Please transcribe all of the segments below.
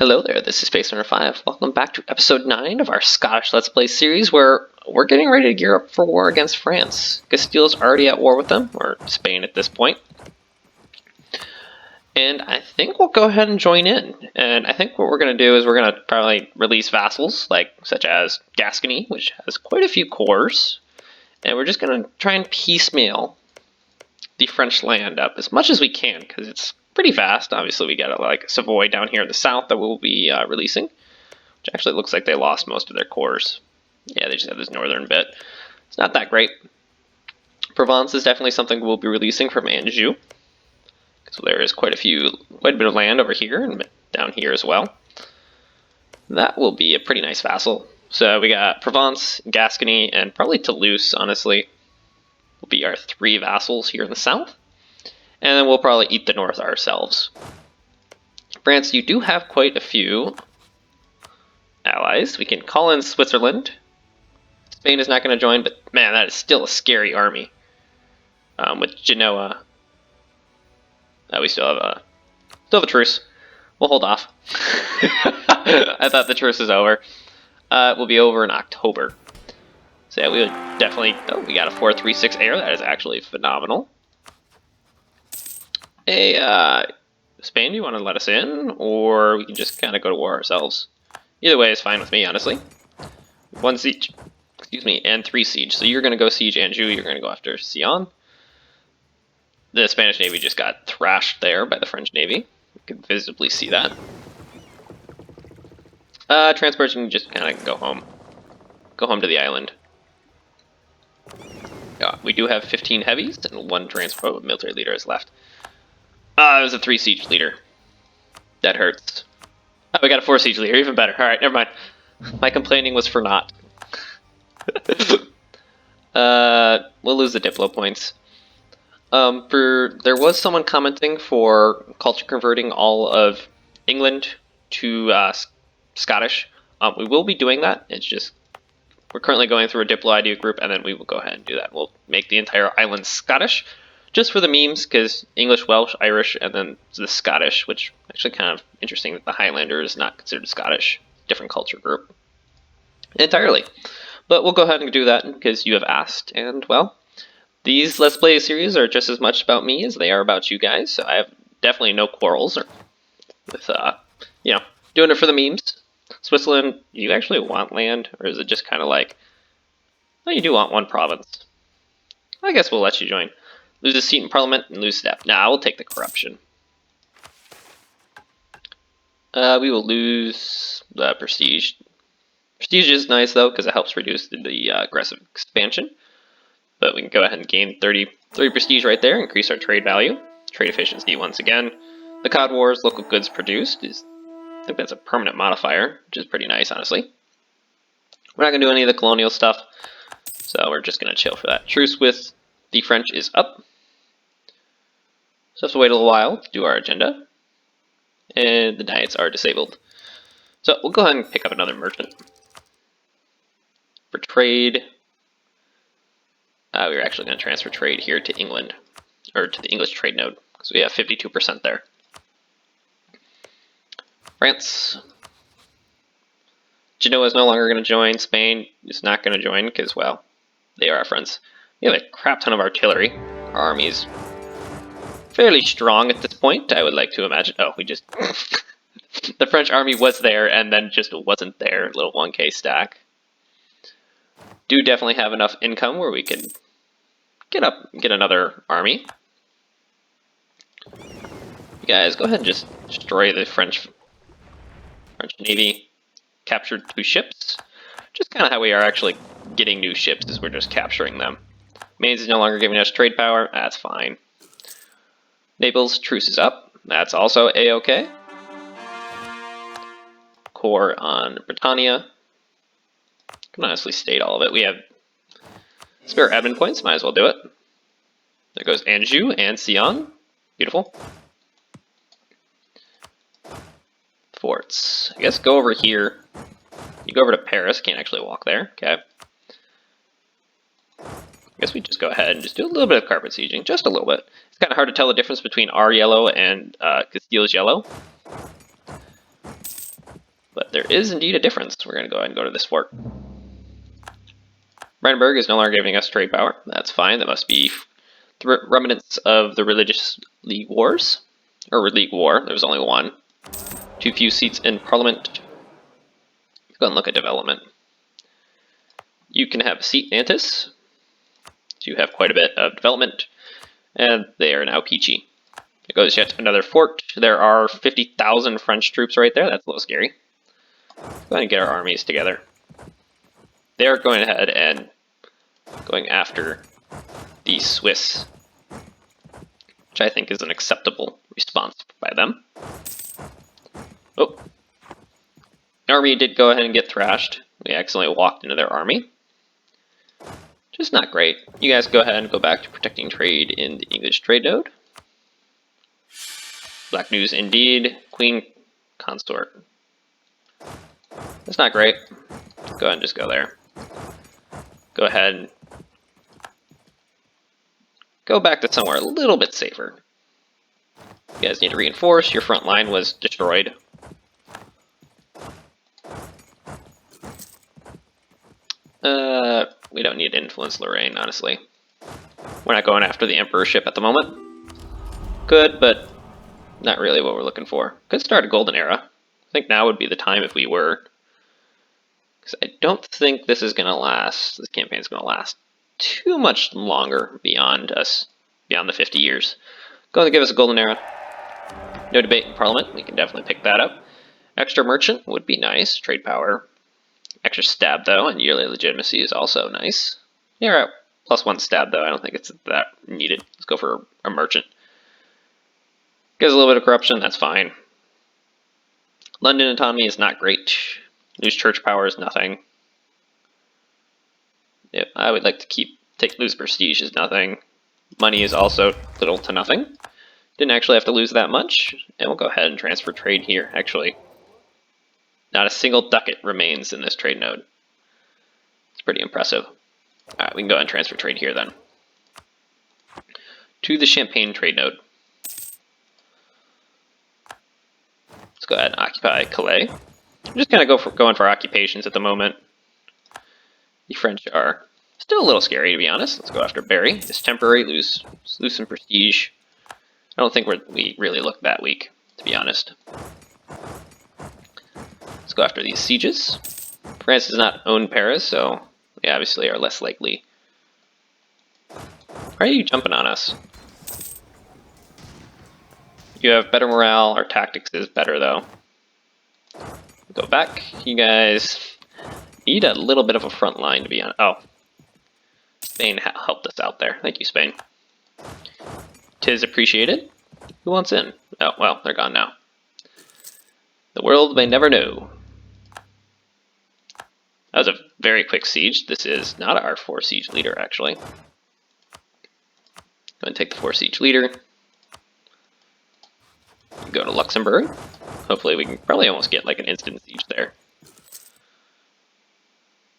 Hello there, this is Space Runner 5. Welcome back to episode 9 of our Scottish Let's Play series where we're getting ready to gear up for war against France. Castile's already at war with them, or Spain at this point. And I think we'll go ahead and join in. And I think what we're going to do is we're going to probably release vassals, such as Gascony, which has quite a few cores. And we're just going to try and piecemeal the French land up as much as we can, because it's pretty fast. Obviously, we got Savoy down here in the south that we'll be releasing, which actually looks like they lost most of their cores. Yeah, they just have this northern bit. It's not that great. Provence is definitely something we'll be releasing from Anjou, because there is quite a bit of land over here and down here as well. That will be a pretty nice vassal. So we got Provence, Gascony, and probably Toulouse, honestly, will be our 3 vassals here in the south. And then we'll probably eat the north ourselves. France, you do have quite a few allies. We can call in Switzerland. Spain is not going to join, but man, that is still a scary army. With Genoa, we still have a truce. We'll hold off. I thought the truce is over. It will be over in October. So yeah, we would definitely. Oh, we got a 4-3-6 air. That is actually phenomenal. Hey, Spain, do you want to let us in, or we can just kind of go to war ourselves? Either way is fine with me, honestly. 1 siege, and 3 siege. So you're going to go siege Anjou, you're going to go after Sion. The Spanish Navy just got thrashed there by the French Navy. You can visibly see that. Transports, you can just kind of go home. Go home to the island. Yeah, we do have 15 heavies, and 1 transport military leader is left. It was a 3 siege leader. That hurts. Oh, we got a 4 siege leader, even better. Alright, never mind. My complaining was for naught. We'll lose the Diplo points. There was someone commenting for culture converting all of England to Scottish. We will be doing that. It's just we're currently going through a Diplo idea group, and then we will go ahead and do that. We'll make the entire island Scottish, just for the memes, because English, Welsh, Irish, and then the Scottish, which actually kind of interesting that the Highlander is not considered Scottish. Different culture group entirely. But we'll go ahead and do that because you have asked, and well, these Let's Play series are just as much about me as they are about you guys, so I have definitely no quarrels with, doing it for the memes. Switzerland, do you actually want land, or is it just kind of like, well, you do want 1 province. I guess we'll let you join. Lose a seat in Parliament and lose step. Nah, we'll take the corruption. We will lose the prestige. Prestige is nice, though, because it helps reduce the aggressive expansion. But we can go ahead and gain 30 prestige right there, increase our trade value. Trade efficiency once again. The Cod Wars, local goods produced, I think that's a permanent modifier, which is pretty nice, honestly. We're not going to do any of the colonial stuff, so we're just going to chill for that. Truce with the French is up. So have to wait a little while to do our agenda. And the diets are disabled. So we'll go ahead and pick up another merchant. For trade, we're actually going to transfer trade here to England, or to the English trade node, because we have 52% there. France. Genoa is no longer going to join. Spain is not going to join, because, well, they are our friends. We have a crap ton of artillery. Our army is fairly strong at this point, I would like to imagine. Oh, we just... the French army was there, and then just wasn't there. Little 1K stack. Do definitely have enough income where we can get another army. You guys, go ahead and just destroy the French Navy. Captured 2 ships. Just kind of how we are actually getting new ships, is we're just capturing them. Mainz is no longer giving us trade power. That's fine. Naples, truce is up. That's also A-OK. Core on Britannia. Can honestly state all of it. We have spare admin points. Might as well do it. There goes Anjou and Sion. Beautiful. Forts. I guess go over here. You go over to Paris. Can't actually walk there. Okay. I guess we just go ahead and just do a little bit of carpet sieging. Just a little bit. It's kind of hard to tell the difference between our yellow and Castile's yellow. but there is indeed a difference. We're going to go ahead and go to this fort. Brandenburg is no longer giving us trade power. That's fine. That must be the remnants of the religious League Wars. Or League War. There was only one. Too few seats in Parliament. Go and look at development. You can have a seat in Antis. You have quite a bit of development. And they are now peachy. It goes yet another fort. There are 50,000 French troops right there. That's a little scary. Go ahead and get our armies together. They're going ahead and going after the Swiss, which I think is an acceptable response by them. Oh. Army did go ahead and get thrashed. We accidentally walked into their army. Just not great. You guys go ahead and go back to protecting trade in the English trade node. Black news indeed. Queen consort. That's not great. Go ahead and just go there. Go ahead and go back to somewhere a little bit safer. You guys need to reinforce. Your front line was destroyed. We don't need to influence Lorraine, honestly. We're not going after the emperorship at the moment. Good, but not really what we're looking for. Could start a golden era. I think now would be the time if we were. Because I don't think this is going to last. This campaign is going to last too much longer beyond us, beyond the 50 years. Going to give us a golden era. No debate in Parliament. We can definitely pick that up. Extra merchant would be nice. Trade power. Extra stab, though, and yearly legitimacy is also nice. Yeah, +1 stab, though. I don't think it's that needed. Let's go for a merchant. Gives a little bit of corruption. That's fine. London autonomy is not great. Lose church power is nothing. Yep, I would like to lose prestige is nothing. Money is also little to nothing. Didn't actually have to lose that much. And we'll go ahead and transfer trade here, actually. Not a single ducat remains in this trade node. It's pretty impressive. Alright, we can go ahead and transfer trade here then. To the Champagne trade node. Let's go ahead and occupy Calais. I'm just kind of going for occupations at the moment. The French are still a little scary, to be honest. Let's go after Berry. It's temporary, lose some prestige. I don't think we really look that weak, to be honest. Let's go after these sieges. France does not own Paris, so we obviously are less likely. Why are you jumping on us? You have better morale. Our tactics is better, though. Go back. You guys need a little bit of a front line, to be honest. Oh. Spain helped us out there. Thank you, Spain. 'Tis appreciated. Who wants in? Oh, well, they're gone now. The world may never know. That was a very quick siege. This is not our 4 siege leader, actually. Go and take the 4 siege leader. Go to Luxembourg. Hopefully we can probably almost get like an instant siege there.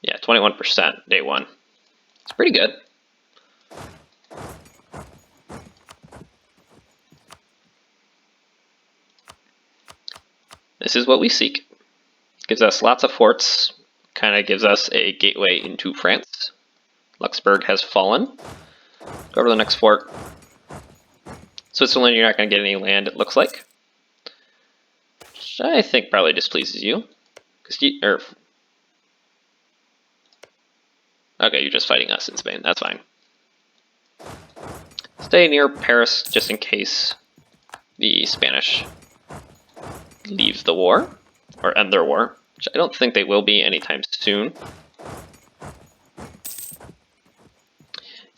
Yeah, 21% day 1. It's pretty good. This is what we seek. Gives us lots of forts. Kind of gives us a gateway into France. Luxembourg has fallen. Go over to the next fort. Switzerland, you're not going to get any land, it looks like. Which I think probably displeases you. Okay, you're just fighting us in Spain. That's fine. Stay near Paris just in case the Spanish leave the war, or end their war, which I don't think they will be anytime soon.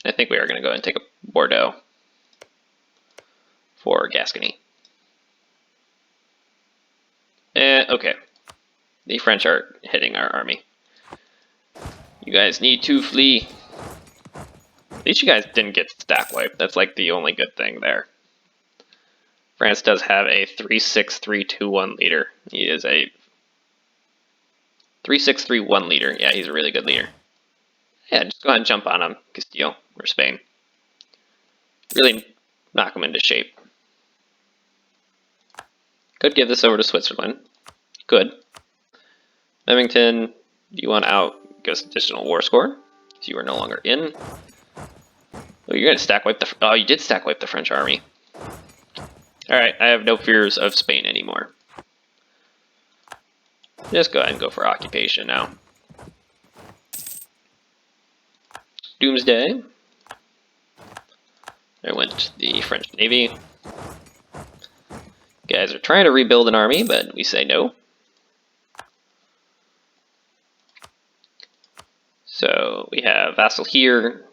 I think we are going to go ahead and take a Bordeaux for Gascony. Okay. The French are hitting our army. You guys need to flee. At least you guys didn't get stack wiped. That's like the only good thing there. France does have a 3-6-3-2-1 leader. He is a 3-6-3-1 leader. Yeah, he's a really good leader. Yeah, just go ahead and jump on him, Castile or Spain. Really knock him into shape. Could give this over to Switzerland. Could. Remington, do you want out? Gives additional war score. So you are no longer in. Oh, you're gonna stack wipe the. Oh, you did stack wipe the French army. All right, I have no fears of Spain anymore. Just go ahead and go for occupation now. Doomsday. There went the French Navy. Guys are trying to rebuild an army, but we say no. So we have vassal here,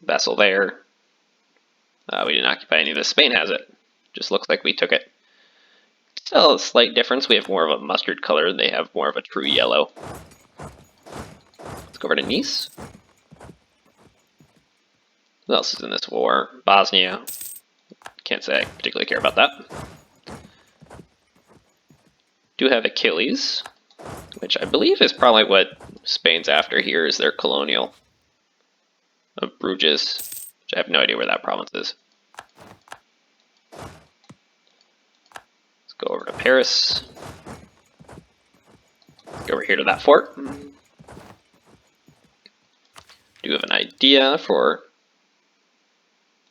vassal there. We didn't occupy any of this. Spain has it. Just looks like we took it. Still a slight difference. We have more of a mustard color. They have more of a true yellow. Let's go over to Nice. Who else is in this war? Bosnia. Can't say I particularly care about that. Do have Achilles, which I believe is probably what Spain's after here, is their colonial of Bruges, which I have no idea where that province is. Let's go over to Paris. Go over here to that fort. Do have an idea for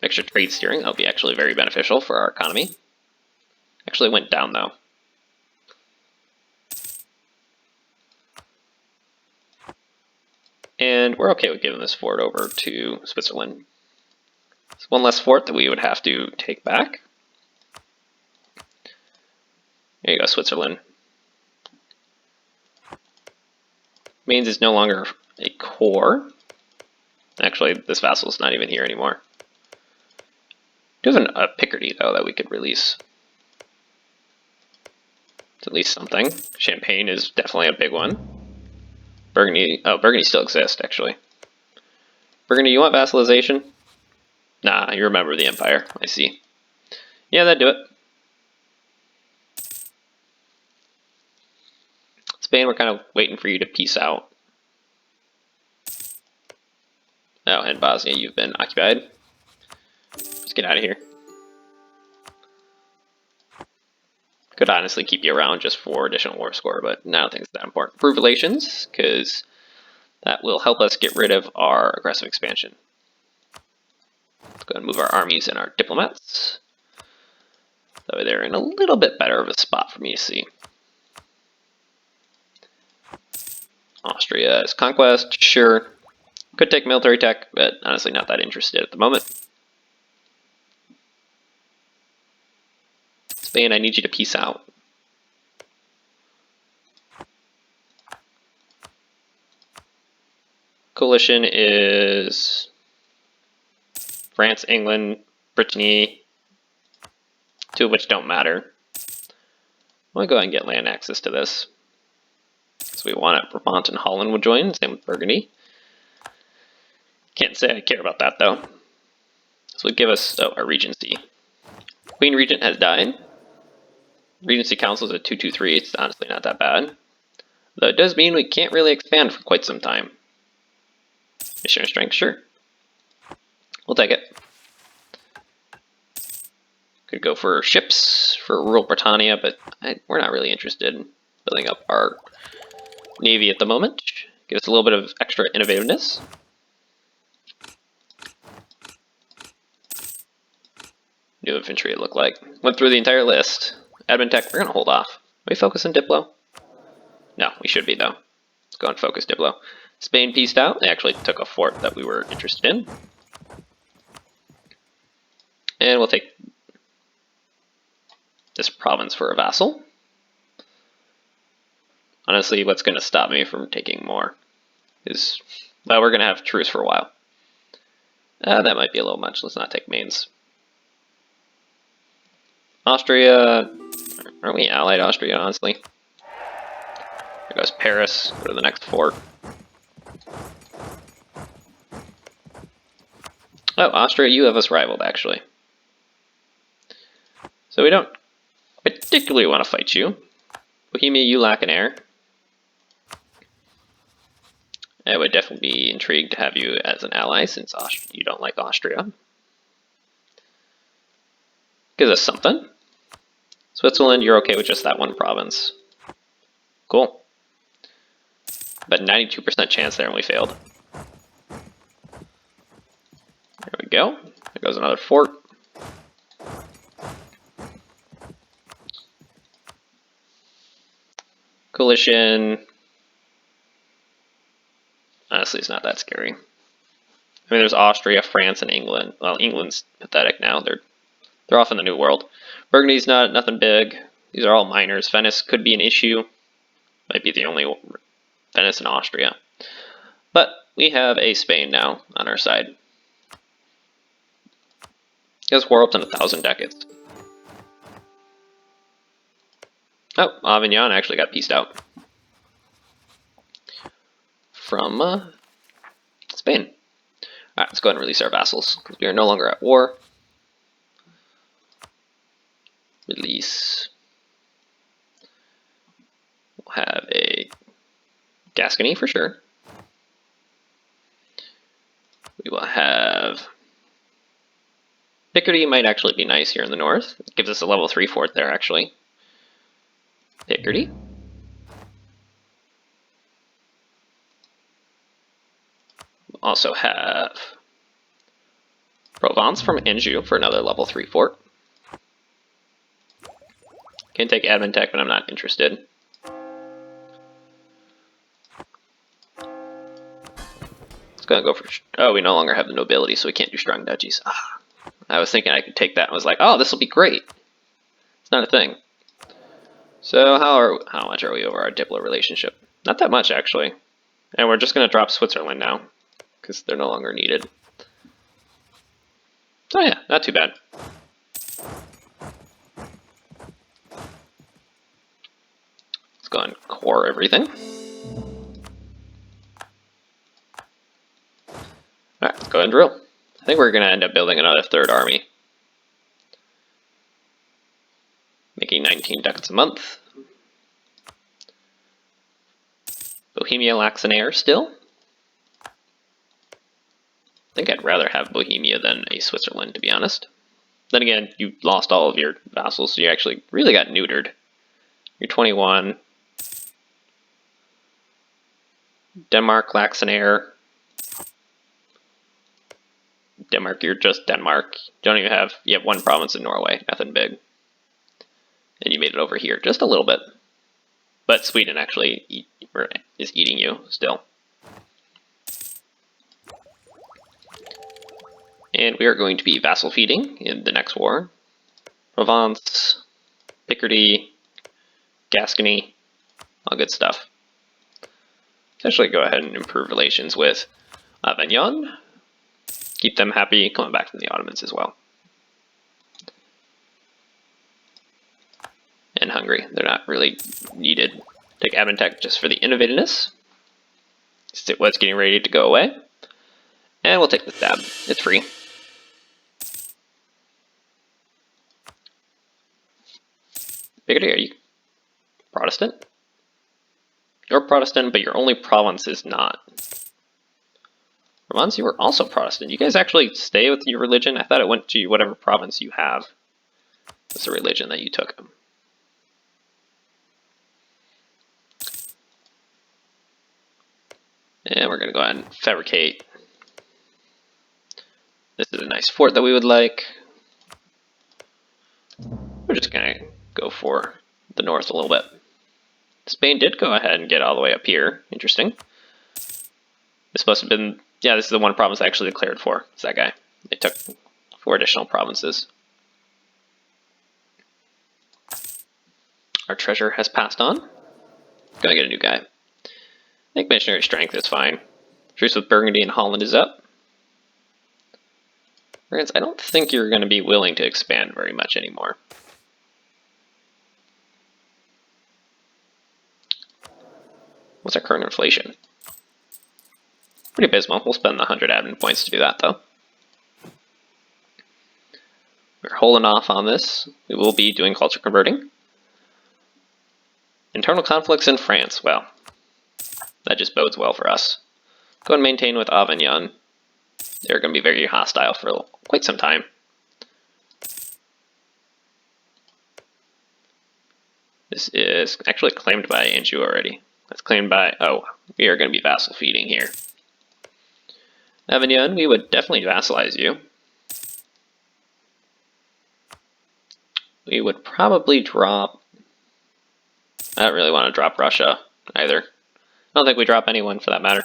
extra trade steering. That'll be actually very beneficial for our economy. Actually went down though. And we're okay with giving this fort over to Switzerland. It's one less fort that we would have to take back. There you go, Switzerland. Mainz is no longer a core. Actually, this vassal is not even here anymore. Do have a Picardy, though, that we could release. It's at least something. Champagne is definitely a big one. Burgundy, oh, Burgundy still exists, actually. Burgundy, you want vassalization? Nah, you remember the Empire, I see. Yeah, that'd do it. Spain, we're kind of waiting for you to peace out. Oh, and Bosnia, you've been occupied. Just get out of here. Could honestly keep you around just for additional war score, but I don't think it's that important. Improve relations, because that will help us get rid of our aggressive expansion. Let's go ahead and move our armies and our diplomats. That way they're in a little bit better of a spot for me to see. Austria is conquest, sure. Could take military tech, but honestly not that interested at the moment. Spain, I need you to peace out. Coalition is France, England, Brittany, two of which don't matter. I'm going to go ahead and get land access to this. So we want it. Brabant and Holland would join, same with Burgundy. Can't say I care about that though. This would give us our regency. Queen Regent has died. Regency Council is a 223. It's honestly not that bad. Though it does mean we can't really expand for quite some time. Missionary strength, sure. We'll take it. Could go for ships for rural Britannia, but we're not really interested in building up our navy at the moment. Give us a little bit of extra innovativeness. New infantry, it looked like. Went through the entire list. Admin tech, we're going to hold off. Are we focus on Diplo? No, we should be, though. Let's go and focus Diplo. Spain pieced out. They actually took a fort that we were interested in. And we'll take this province for a vassal. Honestly, what's going to stop me from taking more is, well, we're going to have truce for a while. That might be a little much. Let's not take Mainz. Austria, aren't we allied Austria, honestly? There goes Paris, go to the next fort. Oh, Austria, you have us rivaled, actually. So we don't particularly want to fight you. Bohemia, you lack an heir. I would definitely be intrigued to have you as an ally, since you don't like Austria. Gives us something. Switzerland, you're okay with just that one province. Cool. But 92% chance there and we failed. There we go. There goes another fort. Coalition. Honestly, it's not that scary. I mean, there's Austria, France, and England. Well, England's pathetic now. They're off in the New World. Burgundy's nothing big. These are all minors. Venice could be an issue. Might be the only Venice and Austria. But we have a Spain now on our side. Guess war up to 1,000 decades. Oh, Avignon actually got pieced out from Spain. Alright, let's go ahead and release our vassals, because we are no longer at war. Release. We'll have a Gascony for sure. We will have Picardy might actually be nice here in the north. It gives us a level 3 fort there actually. Picardy. We'll also have Provence from Anjou for another level 3 fort. Can take admin tech, but I'm not interested. Let's go for. Oh, we no longer have the nobility, so we can't do strong duchies. Ah, I was thinking I could take that and was like, oh, this will be great. It's not a thing. So how much are we over our Diplo relationship? Not that much actually, and we're just gonna drop Switzerland now because they're no longer needed. So yeah, not too bad. Let's go and core everything. Alright, let's go ahead and drill. I think we're going to end up building another third army. Making 19 ducats a month. Bohemia lacks an heir still. I think I'd rather have Bohemia than a Switzerland, to be honest. Then again, you lost all of your vassals, so you actually really got neutered. You're 21. Denmark lacks an heir. Denmark, you're just Denmark. You have one province in Norway, nothing big. And you made it over here just a little bit. But Sweden actually is eating you still. And we are going to be vassal feeding in the next war. Provence, Picardy, Gascony, all good stuff. Essentially go ahead and improve relations with Avignon. Keep them happy, coming back from the Ottomans as well. And Hungary, they're not really needed. Take admin tech just for the innovativeness. It was getting ready to go away. And we'll take the stab, it's free. Picardy, are you Protestant? You're Protestant, but your only province is not. Provence, you were also Protestant. You guys actually stay with your religion? I thought it went to whatever province you have. That's the religion that you took. And we're going to go ahead and fabricate. This is a nice fort that we would like. We're just going to go for the north a little bit. Spain did go ahead and get all the way up here. Interesting. This must have been... Yeah, this is the one province I actually declared for. It's that guy. They took 4 additional provinces. Our treasure has passed on. Gonna get a new guy. I think missionary strength is fine. Truce with Burgundy and Holland is up. France, I don't think you're going to be willing to expand very much anymore. What's our current inflation? Pretty abysmal. We'll spend the 100 admin points to do that, though. We're holding off on this. We will be doing culture converting. Internal conflicts in France. Well, that just bodes well for us. Go and maintain with Avignon. They're going to be very hostile for quite some time. This is actually claimed by Anjou already. That's claimed by, oh, we are going to be vassal feeding here. Avignon, we would definitely vassalize you. We would probably drop, I don't really want to drop Russia either. I don't think we drop anyone for that matter.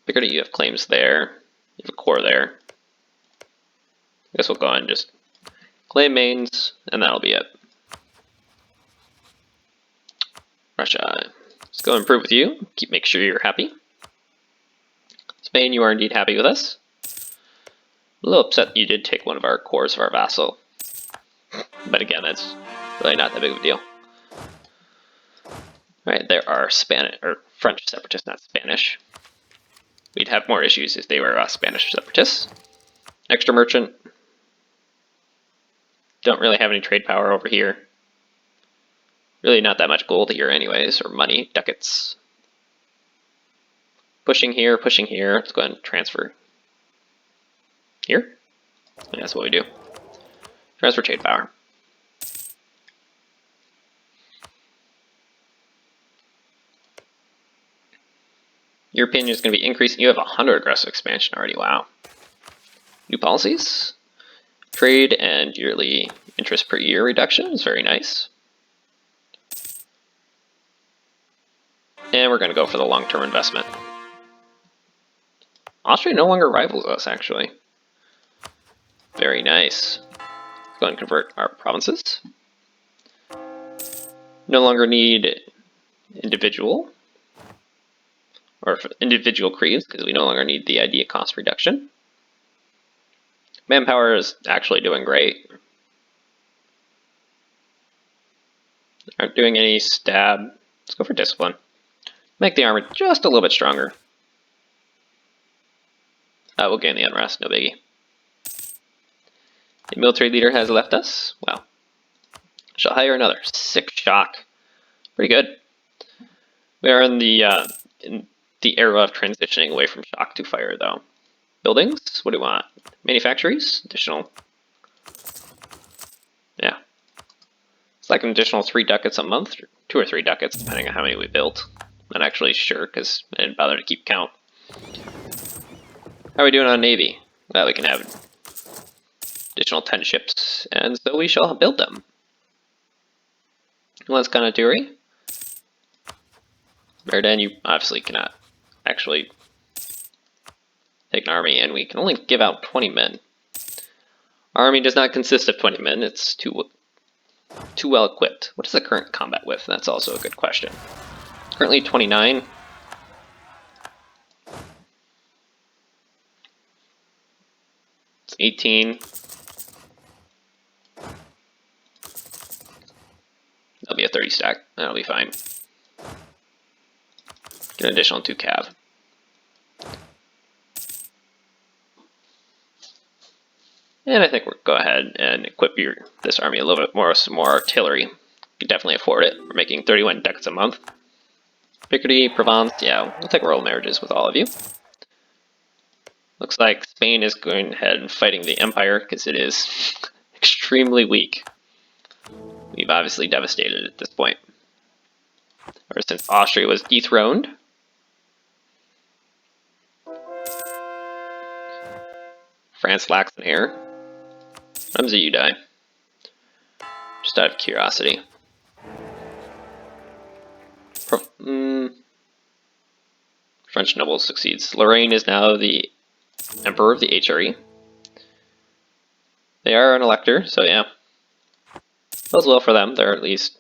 Picardy, you have claims there. You have a core there. I guess we'll go and just claim mains, and that'll be it. Russia, let's go improve with you. Make sure you're happy. Spain, you are indeed happy with us. A little upset you did take one of our cores of our vassal. But again, that's really not that big of a deal. Alright, there are Spanish or French separatists, not Spanish. We'd have more issues if they were Spanish separatists. Extra merchant. Don't really have any trade power over here. Really not that much gold here anyways, or money, ducats. Pushing here, pushing here. Let's go ahead and transfer. Here? And that's what we do. Transfer trade power. Your opinion is going to be increasing. You have 100 aggressive expansion already. Wow. New policies. Trade and yearly interest per year reduction is very nice. And we're going to go for the long-term investment. Austria no longer rivals us, actually. Very nice. Let's go and convert our provinces. No longer need individual creeds, because we no longer need the idea cost reduction. Manpower is actually doing great. Aren't doing any stab. Let's go for discipline. Make the armor just a little bit stronger. We'll gain the unrest, no biggie. The military leader has left us. Well, shall hire another. 6 shock. Pretty good. We are in the era of transitioning away from shock to fire, though. Buildings? What do we want? Manufactories? Additional. Yeah. It's like an additional 3 ducats a month, or 2 or 3 ducats, depending on how many we built. Not actually sure, because I didn't bother to keep count. How are we doing on Navy? Well, we can have additional 10 ships, and so we shall build them. Who wants Conaturi? Verdun, you obviously cannot actually take an army, and we can only give out 20 men. Our army does not consist of 20 men, it's too well equipped. What is the current combat width? That's also a good question. Currently 29. It's 18. That'll be a 30 stack. That'll be fine. Get an additional 2 cav. And I think we'll go ahead and equip this army a little bit more with some more artillery. You can definitely afford it. We're making 31 ducats a month. Picardy, Provence, yeah, we'll take royal marriages with all of you. Looks like Spain is going ahead and fighting the Empire because it is extremely weak. We've obviously devastated it at this point. Ever since Austria was dethroned. France lacks an heir. When do you die? Just out of curiosity. French noble succeeds. Lorraine is now the emperor of the HRE. They are an elector, so yeah. Does well for them. They're at least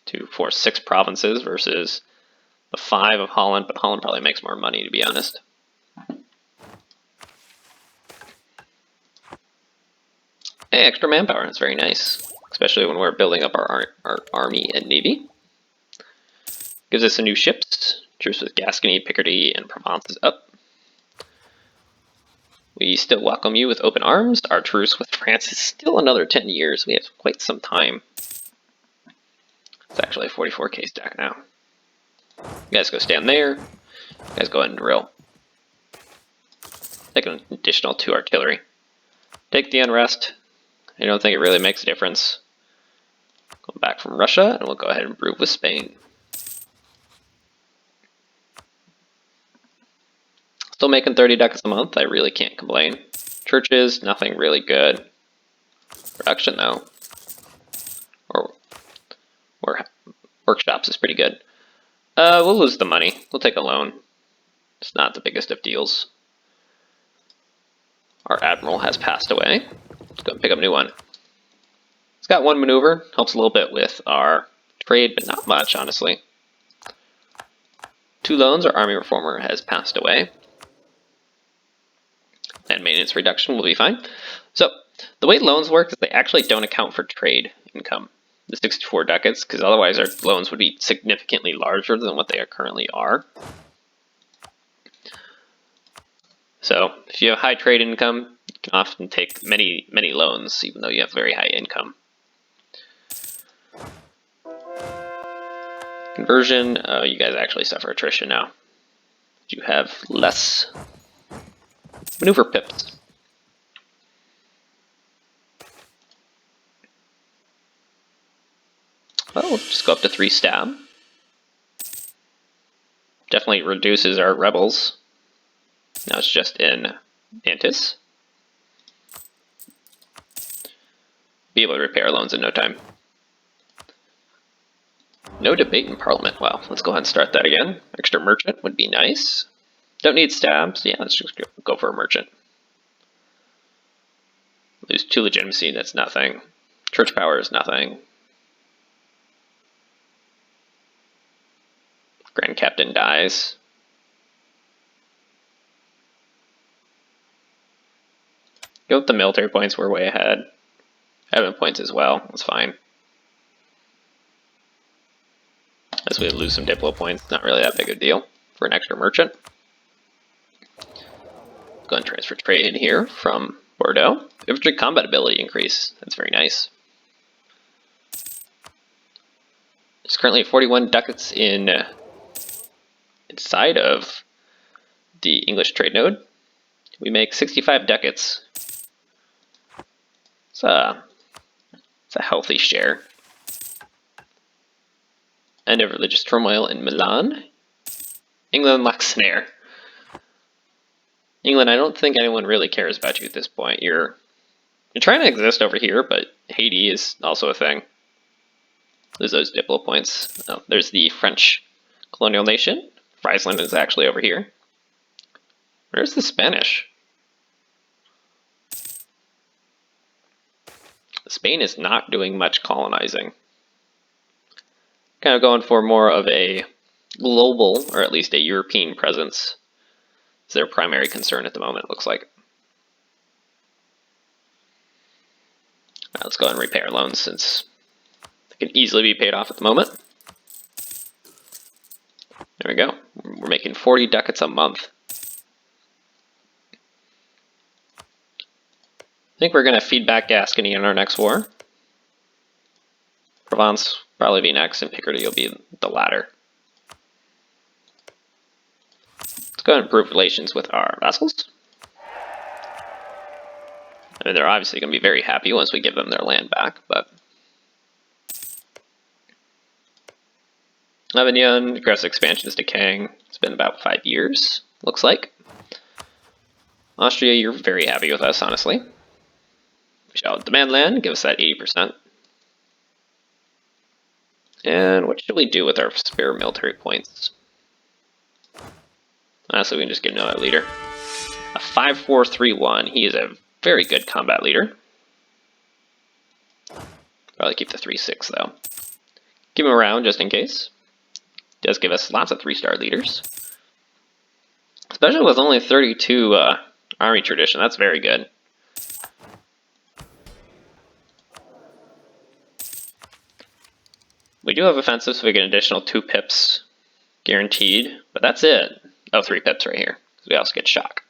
2, 4, 6 provinces versus the 5 of Holland, but Holland probably makes more money, to be honest. Hey, extra manpower, that's very nice. Especially when we're building up our army and navy. Gives us some new ships. Truce with Gascony, Picardy, and Provence is up. We still welcome you with open arms. Our truce with France is still another 10 years. We have quite some time. It's actually a 44k stack now. You guys go stand there. You guys go ahead and drill. Take an additional 2 artillery. Take the unrest. I don't think it really makes a difference. Come back from Russia, and we'll go ahead and improve with Spain. Still making 30 ducats a month. I really can't complain. Churches, nothing really good. Production though, or workshops is pretty good. We'll lose the money. We'll take a loan. It's not the biggest of deals. Our admiral has passed away. Let's go and pick up a new one. It's got one maneuver. Helps a little bit with our trade, but not much, honestly. 2 loans. Our army reformer has passed away. And maintenance reduction will be fine. So, the way loans work is they actually don't account for trade income, the 64 ducats, because otherwise our loans would be significantly larger than what they currently are. So, if you have high trade income, you can often take many loans, even though you have very high income. Conversion, you guys actually suffer attrition now. You have less maneuver pips. Well, we'll just go up to 3 stab. Definitely reduces our rebels. Now it's just in Antis. Be able to repair loans in no time. No debate in Parliament. Well, let's go ahead and start that again. Extra merchant would be nice. Don't need stabs. Yeah, let's just go for a merchant. Lose 2 legitimacy, that's nothing. Church power is nothing. Grand Captain dies. Go with the military points, we're way ahead. Admin points as well, that's fine. As we lose some Diplo points, not really that big a deal for an extra merchant. Go and transfer trade here from Bordeaux. Infantry combat ability increase, that's very nice. There's currently 41 ducats inside of the English trade node. We make 65 ducats. It's a healthy share. End of religious turmoil in Milan. England lacks an heir. England, I don't think anyone really cares about you at this point. You're trying to exist over here, but Haiti is also a thing. Lose those Diplo points. Oh, there's the French colonial nation. Friesland is actually over here. Where's the Spanish? Spain is not doing much colonizing. Kind of going for more of a global, or at least a European presence. It's their primary concern at the moment, it looks like. Let's go ahead and repay our loans since they can easily be paid off at the moment. There we go. We're making 40 ducats a month. I think we're going to feed back Gascony in our next war. Provence will probably be next, and Picardy will be the latter. Let's go ahead and improve relations with our vassals. I mean, they're obviously going to be very happy once we give them their land back, but... Avignon, aggressive expansion is decaying. It's been about 5 years, looks like. Austria, you're very happy with us, honestly. We shall demand land, give us that 80%. And what should we do with our spare military points? Honestly, we can just get another leader. A 5-4-3-1. He is a very good combat leader. Probably keep the 3-6 though. Keep him around just in case. Does give us lots of 3-star leaders. Especially with only 32 army tradition, that's very good. We do have offensive, so we get an additional 2 pips guaranteed, but that's it. Oh, 3 pips right here. We also get shock.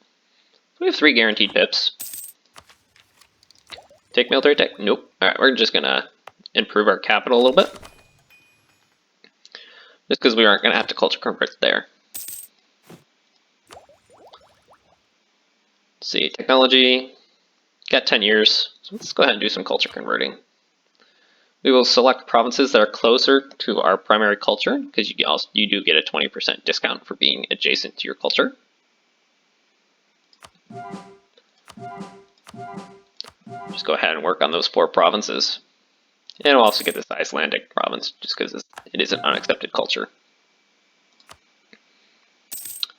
So we have 3 guaranteed pips. Take military tech? Nope. Alright, we're just gonna improve our capital a little bit. Just because we aren't gonna have to culture convert there. Let's see, technology. Got 10 years. So let's go ahead and do some culture converting. We will select provinces that are closer to our primary culture, because you do get a 20% discount for being adjacent to your culture. Just go ahead and work on those 4 provinces. And we'll also get this Icelandic province, just because it is an unaccepted culture.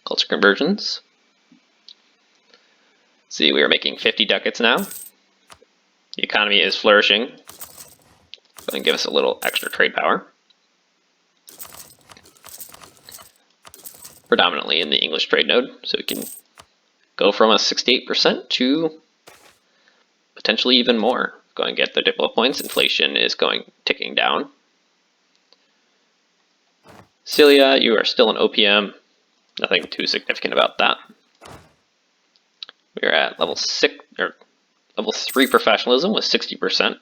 Culture conversions. See, we are making 50 ducats now. The economy is flourishing. Going to give us a little extra trade power. Predominantly in the English trade node, so we can go from a 68% to potentially even more. Go and get the diplo points. Inflation is ticking down. Cilia, you are still an OPM. Nothing too significant about that. We are at level 3 professionalism with 60%.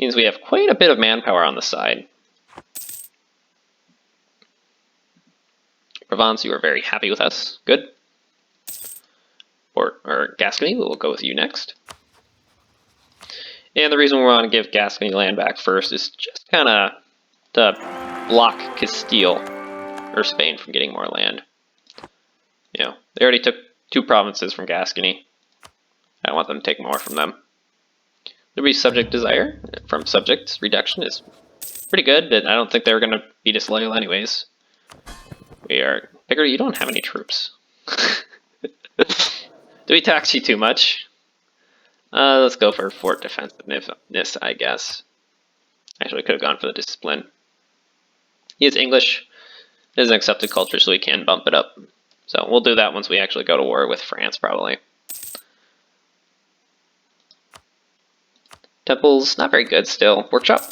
Means we have quite a bit of manpower on the side. Provence, you are very happy with us. Good. Or Gascony, we will go with you next. And the reason we want to give Gascony land back first is just kind of to block Castile or Spain from getting more land. You know, they already took 2 provinces from Gascony. I want them to take more from them. Liberty subject desire from subjects reduction is pretty good, but I don't think they're going to be disloyal anyways. We are... Bigger, you don't have any troops. Do we tax you too much? Let's go for fort defensiveness, I guess. Actually, we could have gone for the discipline. He is English. It is an accepted culture, so we can bump it up. So we'll do that once we actually go to war with France, probably. Temples, not very good still. Workshop.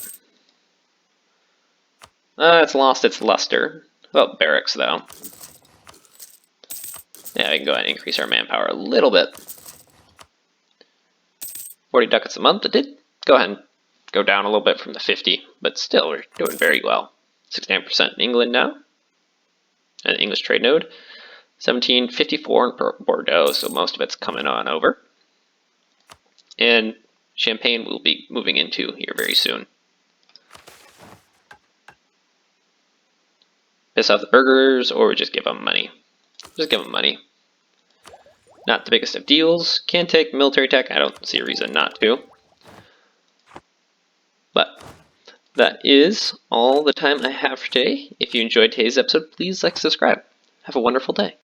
It's lost its luster. How about barracks, though? Yeah, we can go ahead and increase our manpower a little bit. 40 ducats a month. It did go ahead and go down a little bit from the 50, but still we're doing very well. 69% in England now. An English trade node. 1754 in Bordeaux, so most of it's coming on over. And Champagne will be moving into here very soon. Piss off the burghers, or just give them money. Just give them money. Not the biggest of deals. Can take military tech. I don't see a reason not to. But that is all the time I have for today. If you enjoyed today's episode, please like, subscribe. Have a wonderful day.